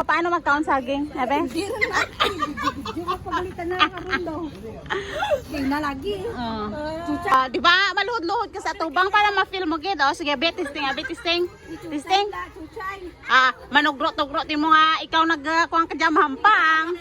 Paano mag-count saging? Ebe? Hindi ko pagalitan na karon daw. Hindi na lagi. Di ba maluhod-luhod ka sa tubang para ma-feel mo gid. Oh, sige, bet testing, testing. Testing. Manugrot-ugrot din mo nga ikaw nagkuang ka jam hampang.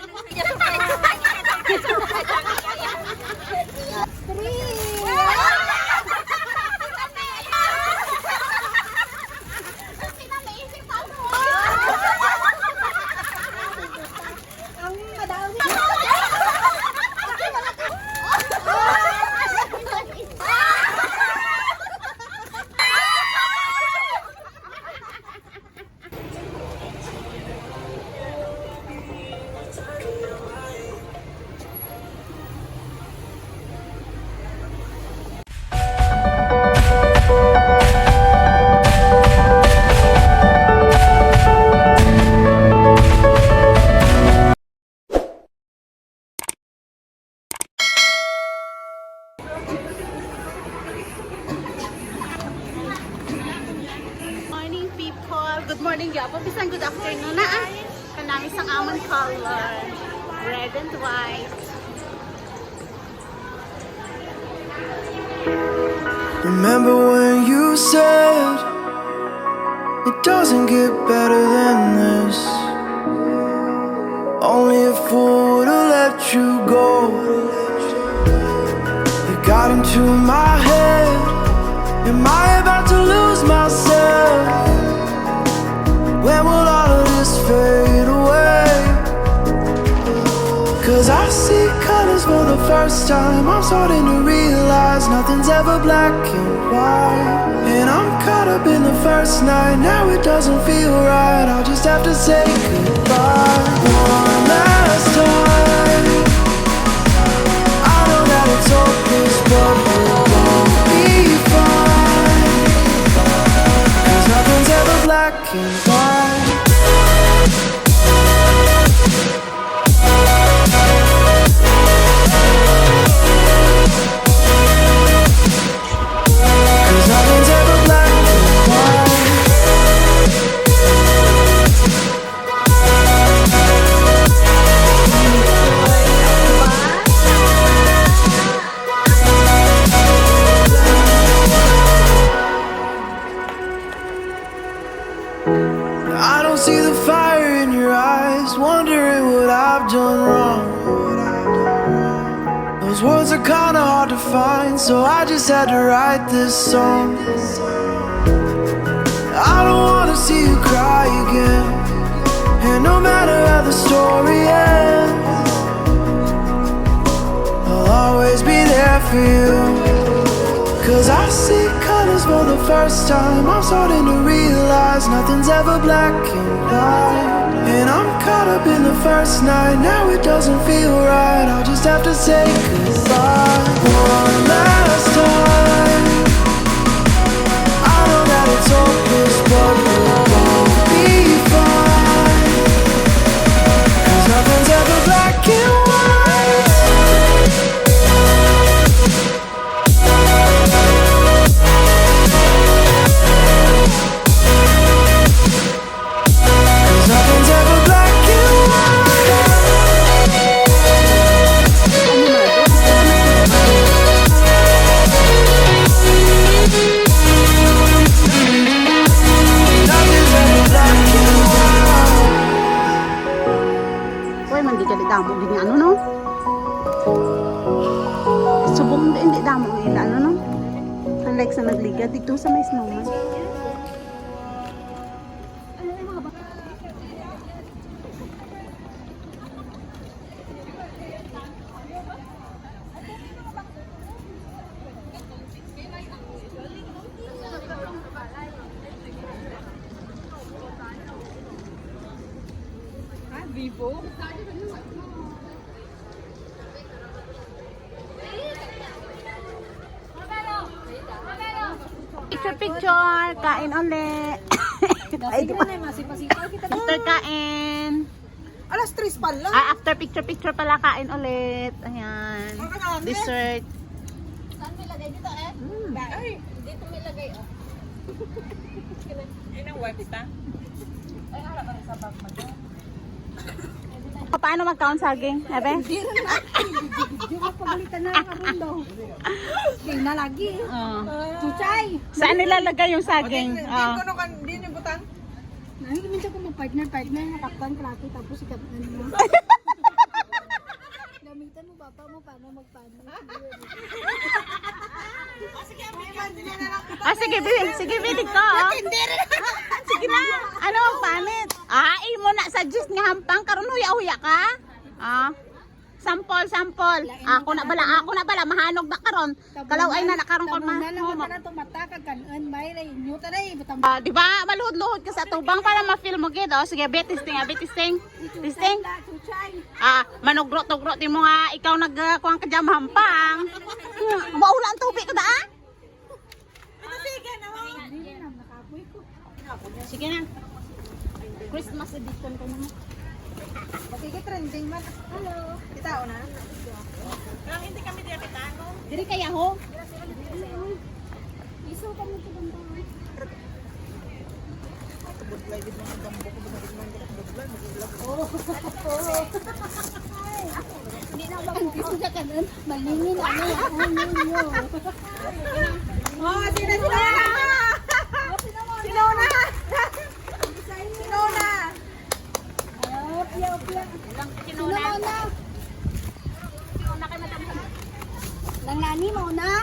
Good morning, Gabo. Bisang good afternoon na. Kanami sang amon color. Red and white. Remember when you said it doesn't get better than this? Only a fool would have let you go. It got into my head. Am I about to lose myself? When will all of this fade away? Cause I see colors for the first time. I'm starting to realize nothing's ever black and white. And I'm caught up in the first night. Now it doesn't feel right. I'll just have to say goodbye one last time. I know that it's hopeless, but we'll both be fine. Cause nothing's ever black and white. I don't see the fire in your eyes, wondering what I've done wrong. Those words are kinda hard to find, so I just had to write this song. I don't wanna see you cry again, and no matter how the story ends, I'll always be there for you. Cause I see colors for the first time. I'm starting to realize nothing's ever black and white. And I'm caught up in the first night. Now it doesn't feel right. I'll just have to say goodbye one last time. I know that it's hopeless, but we'll both be fine. Cause nothing's ever black and white. Damo gini ano no? Subong hindi damo nila ano no? Like sa nagliga dito sa may snowman. Vivo. Picture, kain ulit. Ay, di ba? After kain. Alas 3 pala. After picture pala, kain ulit. Ayan. Dessert. Saan may lagay dito Ay, dito may lagay Ay, nang wipe ita. Ay, harap ka sa bag mo. paano mag-count saging? Ebe? Video ka pagalitan na karon daw. Di na lagi. Chuchay. Saan nilalagay yung saging? Hindi niyo butang. Nahili minsan ko mag-partner, nakakpan klati tapos ikat na mo. Gamitan mo bapa mo paano magpaano. Sige, bilig ko. Sige na. Ano ang panit? Mo na sa gist nga hampang karon huya-huya ka. Sample. Ako na bala mahanog na karon. Kalaw ay na nakaron kon ma. Nalang na to mata kag kanon may ray nyo taray butang. Di ba maluhod-luhod ka sa tubang para ma-feel mo gid. Sige, testing. Chuchay. Manugro-tugro ti mo nga ikaw nagkuang ka jam hampang. Maula ang tubig ko da. Hindi na nakapoy ko. Sige na. Christmas edition ko naman. Sige, trending man. Hello. Kitao na? Hindi kami diya kitano. Diri kaya ho. Iso kami sa banda. Hindi na ba kung gusto ka kanon? Malingin ano yan ninyo. Sinona! Opya. Sinona. Lang nani mo na.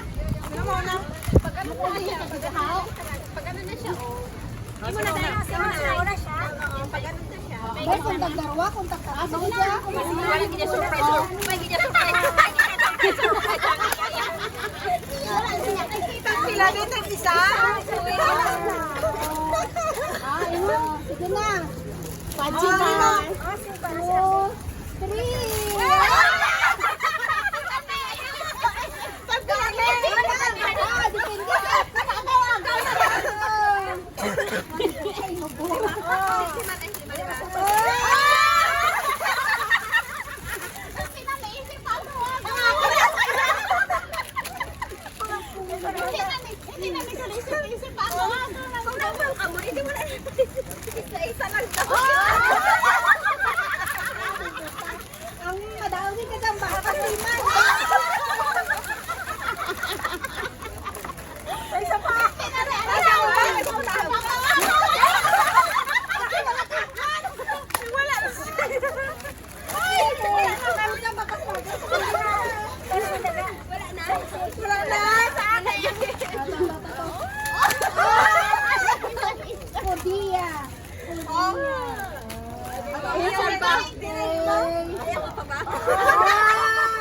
Pag ano na siya, Hindi mo na tayo kasi na siya. Pag ano na siya. Bay kung dagdarwa, kung taktaas mo siya. May gina surprise. May gina surprise. Pila din ang isa. Sige na. Paji na. 2, 3. Ang madami ka dyan, baka kasiman. Kudiya.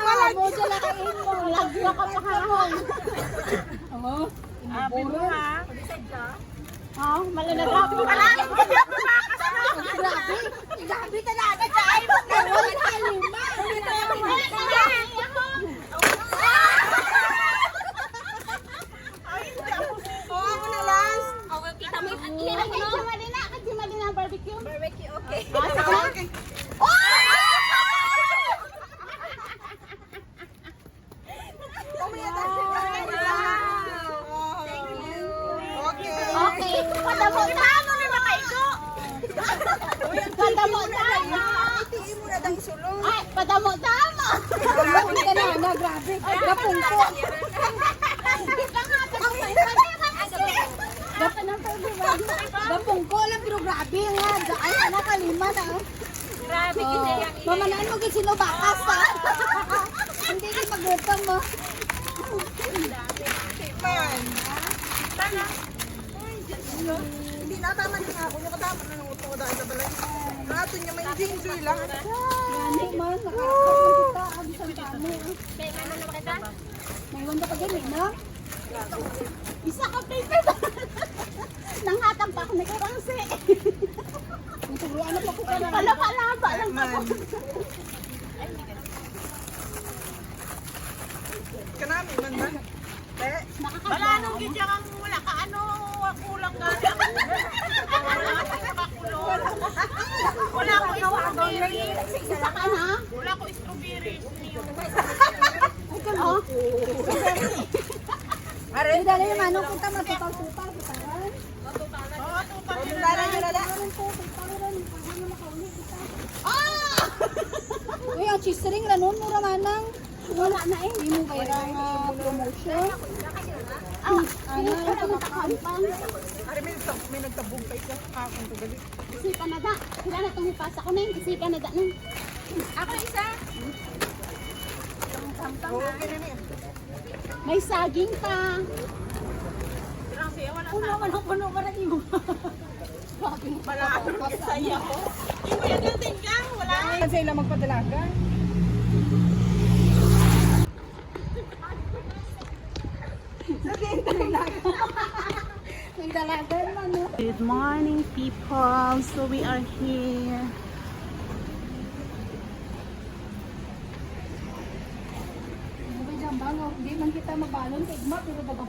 Wala mo dyan nakain mo. Lagwa ka pa kahon. Biro ha. Malanagap. Grabe. Grabe talaga dyan. Wala ka lima. Ako na last. Kita mo yung ang barbecue. Barbecue, okay. Sige. Okay. Padamo na. Padamo na. Itiin mo na dang sulong. Ay, padamo na. Grabe ka na. Grabe. Napungko. Napungko lang pero grabe nga. Ay, anak kalima na. Grabe kasi yan. Mamanaan mo kasi bakas ha. Hindi ka maglutang mo. Man. Hindi na tama din ako. Yung katama na ng uto ko dahil sa balay. Rato niya may enjoy lang. Gani man. Nakakapag kita. Abisan kami. May wanda pa ganyan, no? Isa ka paper ba? Nanghatang pa ako na karangsi. Ano pa ko ka na? Palaba lang ako. Kanami man ba? Wala nung gidya kang wala ka ano, kulang ka. Wala ko strawberry. Isa ka na? Wala ko strawberry. Oh. Hindi dala yung manong kita matutang-tutang. Pagkala nyo na lang. Tutang-tutang. Tutang-tutang. Ah! cheese ring na nun, mura manang. Wala na eh. Hindi mo kaya nga promotion. Ah, Ano, yung pagkakampang. May nagtabog pa isa kakon to gali. isipan na da. Sila na itong ipasa ko na yun. Isipan na da nun. Ako isa. Oo, kaya na May saging pa. Puno man ang puno pa rin mo. Malapit saya ko. Yung kuya natin ka, wala. Kasi sila magpadalaga. Nagdalaga naman, no? Good morning, people. So we are here. May jambang, oh. Hindi man kita mabalon. Tigma, pero baga.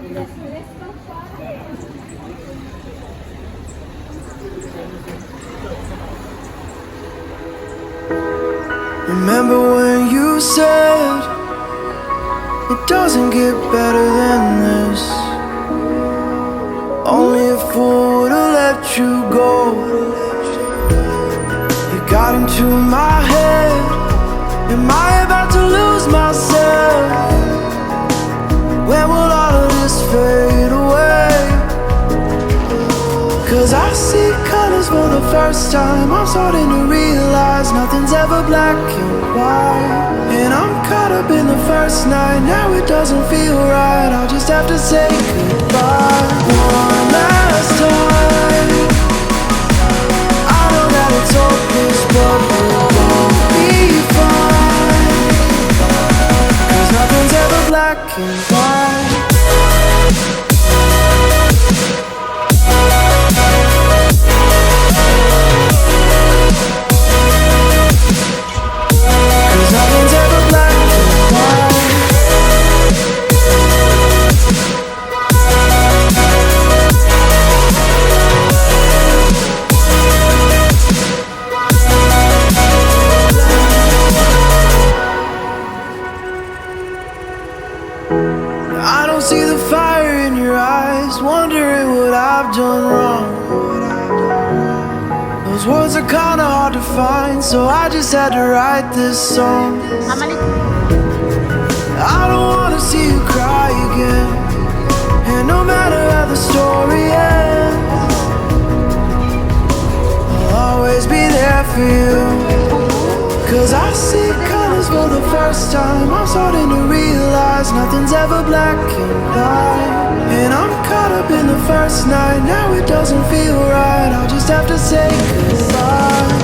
Bilis pa siya. Remember when you said it doesn't get better than this? Only a fool would've let you go. You got into my head. Am I about to lose myself? When will all of this fade away? Cause I see colors for the first time. I'm starting to realize nothing's ever black and white. And I'm caught up in the first night. Now it doesn't feel right. I'll just have to say goodbye one last time. I know that it's hopeless, but we'll all be fine. Cause nothing's ever black and white. Cause nothing's ever black and white. I don't see the fire in your eyes, wondering what I've done wrong. Those words are kinda hard to find, so I just had to write this song. Mamalit. I don't wanna see you cry again. And no matter how the story ends, I'll always be there for you. Cause I see colors for the first time. I'm starting to realize nothing's ever black and white. And I'm caught up in the first night. Now it doesn't feel right. I'll just have to say goodbye